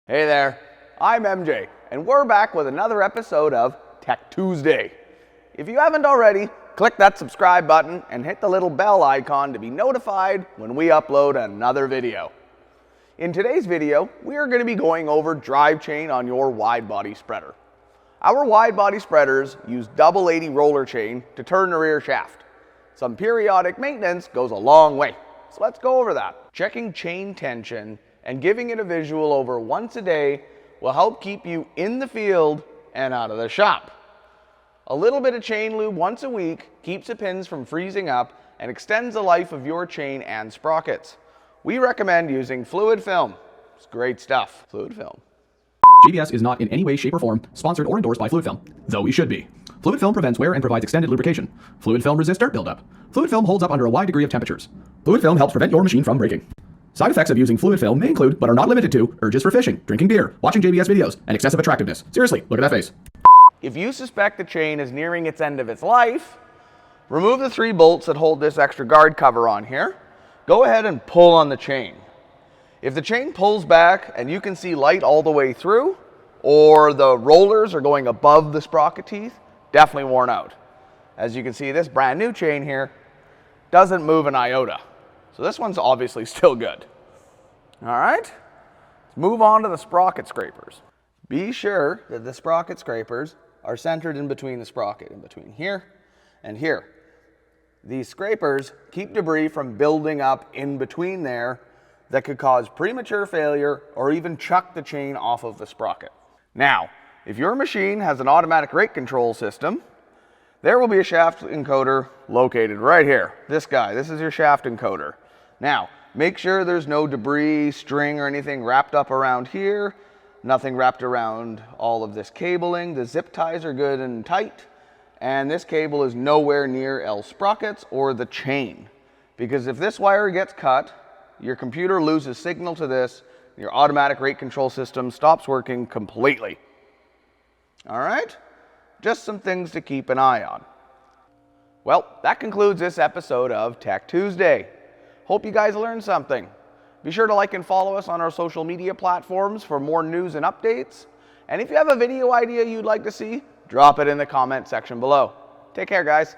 Hey there, I'm MJ, and we're back with another episode of Tech Tuesday. If you haven't already, click that subscribe button and hit the little bell icon to be notified when we upload another video. In today's video, we are going to be going over drive chain on your wide body spreader. Our wide body spreaders use double 80 roller chain to turn the rear shaft. Some periodic maintenance goes a long way, so let's go over that. Checking chain tension and giving it a visual over once a day will help keep you in the field and out of the shop. A little bit of chain lube once a week keeps the pins from freezing up and extends the life of your chain and sprockets. We recommend using fluid film. It's great stuff. Fluid film. JBS is not in any way, shape, or form sponsored or endorsed by Fluid Film, though we should be. Fluid Film prevents wear and provides extended lubrication. Fluid Film resists dirt buildup. Fluid Film holds up under a wide degree of temperatures. Fluid Film helps prevent your machine from breaking. Side effects of using Fluid Film may include, but are not limited to, urges for fishing, drinking beer, watching JBS videos, and excessive attractiveness. Seriously, look at that face. If you suspect the chain is nearing its end of its life, remove the 3 bolts that hold this extra guard cover on here. Go ahead and pull on the chain. If the chain pulls back and you can see light all the way through, or the rollers are going above the sprocket teeth, definitely worn out. As you can see, this brand new chain here doesn't move an iota. So this one's obviously still good. All right, let's move on to the sprocket scrapers. Be sure that the sprocket scrapers are centered in between the sprocket, in between here and here. These scrapers keep debris from building up in between there that could cause premature failure or even chuck the chain off of the sprocket. Now, if your machine has an automatic rate control system, there will be a shaft encoder located right here. This guy, this is your shaft encoder. Now, make sure there's no debris, string, or anything wrapped up around here. Nothing wrapped around all of this cabling. The zip ties are good and tight. And this cable is nowhere near L sprockets or the chain. Because if this wire gets cut, your computer loses signal to this, your automatic rate control system stops working completely. All right? Just some things to keep an eye on. Well, that concludes this episode of Tech Tuesday. Hope you guys learned something. Be sure to like and follow us on our social media platforms for more news and updates. And if you have a video idea you'd like to see, drop it in the comment section below. Take care, guys.